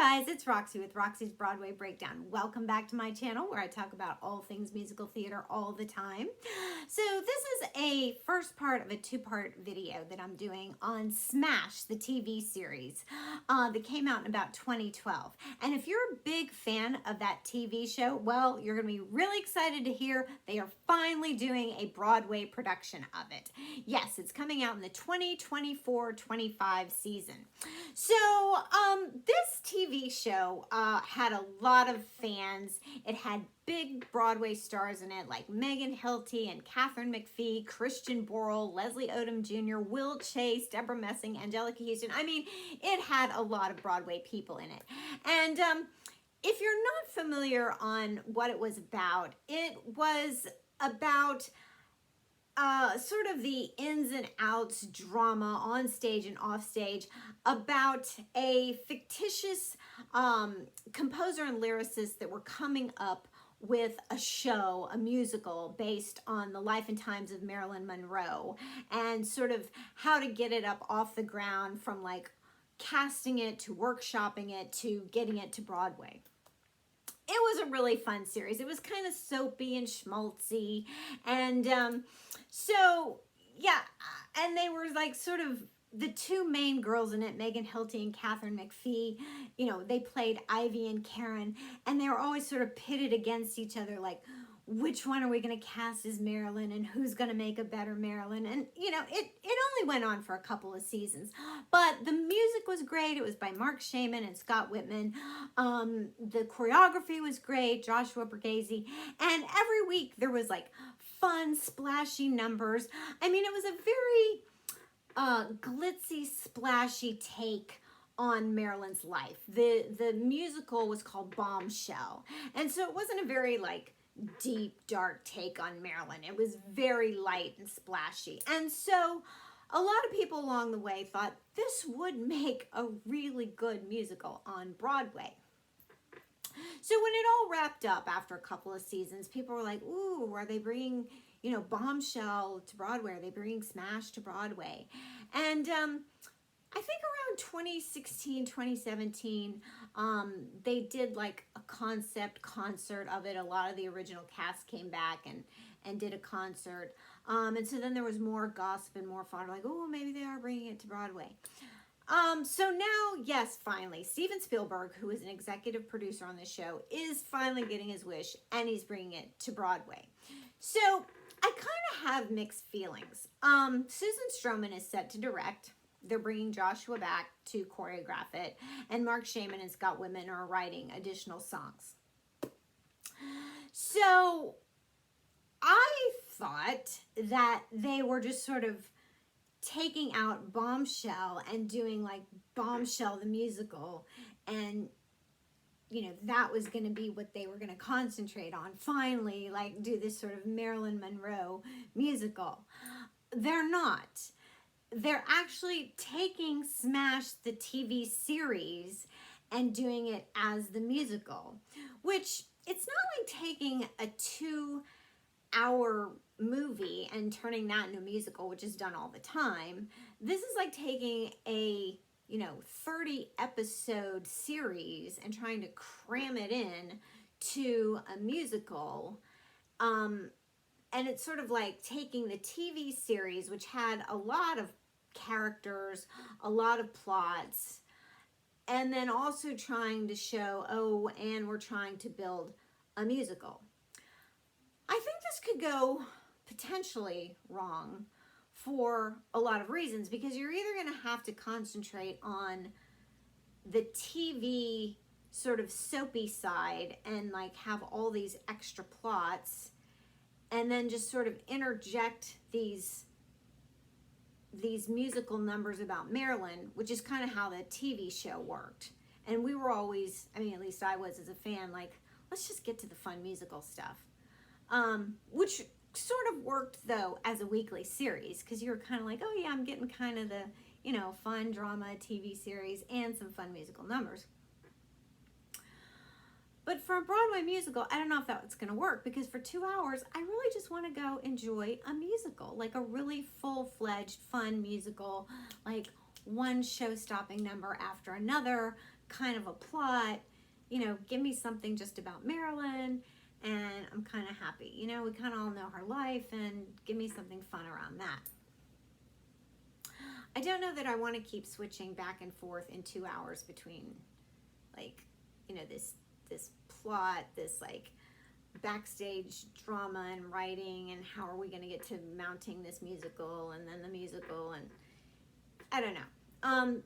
guys, it's Roxie with Roxie's Broadway Breakdown. Welcome back to my channel where I talk about all things musical theater all the time. So this is a first part of a two-part video that I'm doing on Smash, the TV series that came out in about 2012. And if you're a big fan of that TV show, well, you're going to be really excited to hear they are finally doing a Broadway production of it. Yes, it's coming out in the 2024-25 season. So this TV show had a lot of fans. It had big Broadway stars in it like Megan Hilty and Catherine McPhee, Christian Borle, Leslie Odom Jr., Will Chase, Deborah Messing, Angelica Houston. I mean, it had a lot of Broadway people in it. And if you're not familiar on what it was about sort of the ins and outs drama on stage and off stage about a fictitious composer and lyricist that were coming up with a show, a musical based on the life and times of Marilyn Monroe, and sort of how to get it up off the ground from like casting it to workshopping it to getting it to Broadway. It was a really fun series. It was kind of soapy and schmaltzy. And so, yeah, and they were like sort of the two main girls in it, Megan Hilty and Catherine McPhee. You know, they played Ivy and Karen, and they were always sort of pitted against each other, like, which one are we going to cast as Marilyn and who's going to make a better Marilyn? And, you know, it only went on for a couple of seasons. But the music was great. It was by Mark Shaman and Scott Whitman. The choreography was great, Joshua Borghese. And every week there was like fun, splashy numbers. I mean, it was a very glitzy, splashy take on Marilyn's life. The musical was called Bombshell. And so it wasn't a very like deep, dark take on Marilyn. It was very light and splashy. And so a lot of people along the way thought this would make a really good musical on Broadway. So when it all wrapped up after a couple of seasons, people were like, ooh, are they bringing, you know, Bombshell to Broadway? Are they bringing Smash to Broadway? And I think around 2016, 2017, they did like a concept concert of it. A lot of the original cast came back and did a concert. And so then there was more gossip and more fun, like, oh, maybe they are bringing it to Broadway. So now, yes, finally, Steven Spielberg, who is an executive producer on this show, is finally getting his wish, and he's bringing it to Broadway. So I kind of have mixed feelings. Susan Stroman is set to direct. They're bringing Joshua back to choreograph it, and Mark Shaman and Scott Whitman are writing additional songs. So I thought that they were just sort of taking out Bombshell and doing like Bombshell the musical, and you know, that was going to be what they were going to concentrate on, finally, like do this sort of Marilyn Monroe musical. They're not. They're actually taking Smash, the TV series, and doing it as the musical, which it's not like taking a 2-hour movie and turning that into a musical, which is done all the time. This is like taking a, you know, 30-episode series and trying to cram it in to a musical. And it's sort of like taking the TV series, which had a lot of characters, a lot of plots, and then also trying to show, oh, and we're trying to build a musical. I think this could go potentially wrong for a lot of reasons, because you're either going to have to concentrate on the TV sort of soapy side and like have all these extra plots, and then just sort of interject these musical numbers about Marilyn, which is kind of how the TV show worked. And we were always, I mean, at least I was as a fan, like, let's just get to the fun musical stuff. Which sort of worked, though, as a weekly series, because you were kind of like, oh, yeah, I'm getting kind of the, you know, fun drama TV series and some fun musical numbers. But for a Broadway musical, I don't know if that's going to work, because for 2 hours, I really just want to go enjoy a musical, like a really full-fledged, fun musical, like one show-stopping number after another, kind of a plot. You know, give me something just about Marilyn, and I'm kind of happy. You know, we kind of all know her life, and give me something fun around that. I don't know that I want to keep switching back and forth in 2 hours between, like, you know, this plot, this, like, backstage drama and writing, and how are we going to get to mounting this musical, and then the musical, and I don't know.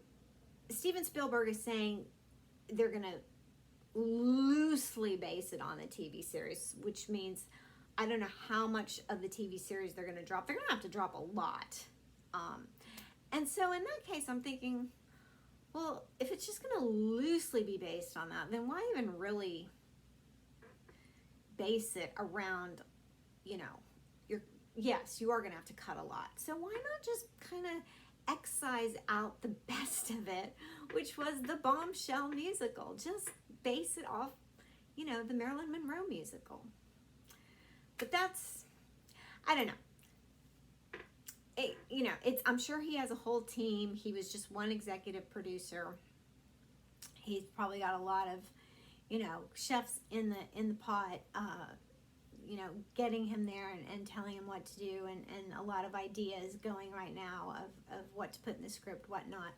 Steven Spielberg is saying they're going to loosely base it on the TV series, which means I don't know how much of the TV series they're going to drop. They're going to have to drop a lot. And so in that case, I'm thinking, well, if it's just going to loosely be based on that, then why even really base it around, you know, yes, you are going to have to cut a lot. So why not just kind of excise out the best of it, which was the Bombshell musical? Just base it off, you know, the Marilyn Monroe musical. But that's, I don't know. You know, I'm sure he has a whole team. He was just one executive producer. He's probably got a lot of, you know, chefs in the pot, you know, getting him there and telling him what to do, and a lot of ideas going right now of what to put in the script, what not.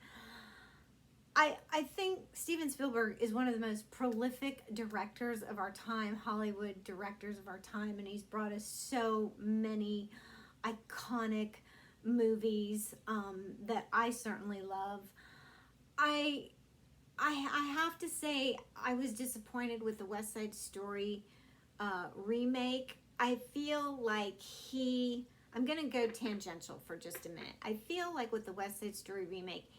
I think Steven Spielberg is one of the most prolific directors of our time, Hollywood directors of our time, and he's brought us so many iconic movies that I certainly love. I have to say I was disappointed with the West Side Story remake. I feel like I'm going to go tangential for just a minute. I feel like with the West Side Story remake,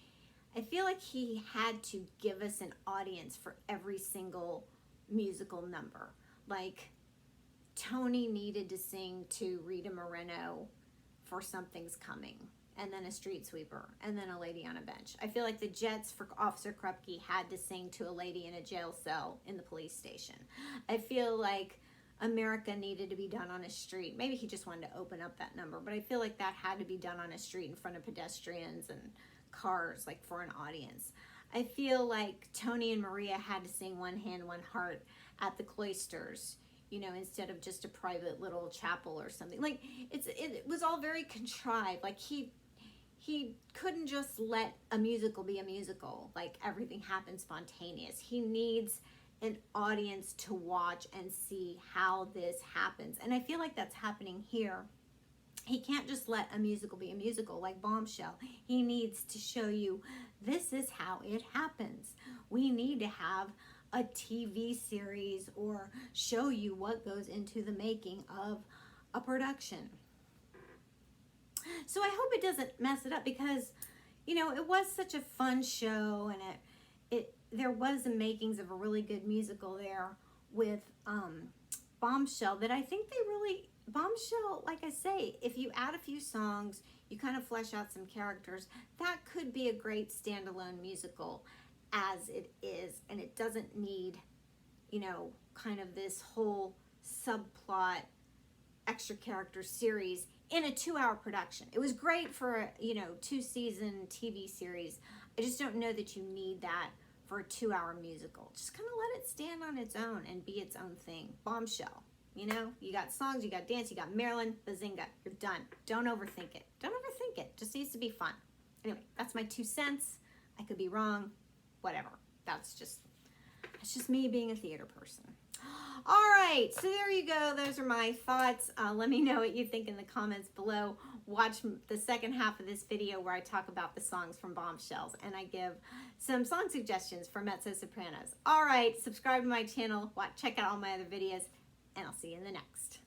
I feel like he had to give us an audience for every single musical number. Like, Tony needed to sing to Rita Moreno for Something's Coming, and then a street sweeper, and then a lady on a bench. I feel like the Jets for Officer Krupke had to sing to a lady in a jail cell in the police station. I feel like America needed to be done on a street. Maybe he just wanted to open up that number, but I feel like that had to be done on a street in front of pedestrians and cars, like for an audience. I feel like Tony and Maria had to sing One Hand, One Heart at the Cloisters, you know, instead of just a private little chapel or something. Like, it was all very contrived. Like, he couldn't just let a musical be a musical. Like, everything happened spontaneous. He needs an audience to watch and see how this happens. And I feel like that's happening here. He can't just let a musical be a musical like Bombshell. He needs to show you this is how it happens. We need to have a TV series or show you what goes into the making of a production. So I hope it doesn't mess it up, because, you know, it was such a fun show, and there was the makings of a really good musical there with Bombshell that I think Bombshell, like I say, if you add a few songs, you kind of flesh out some characters, that could be a great standalone musical as it is, and it doesn't need, you know, kind of this whole subplot extra character series in a 2-hour production. It was great for a, you know, 2-season TV series. I just don't know that you need that for a 2-hour musical. Just kind of let it stand on its own and be its own thing. Bombshell. You know, you got songs, you got dance, you got Marilyn, bazinga, you're done. Don't overthink it. Don't overthink it. Just needs to be fun. Anyway, that's my 2 cents. I could be wrong. Whatever. That's just me being a theater person. All right, so there you go. Those are my thoughts. Let me know what you think in the comments below. Watch the second half of this video where I talk about the songs from Bombshells, and I give some song suggestions for mezzo sopranos. All right, subscribe to my channel. Check out all my other videos, and I'll see you in the next.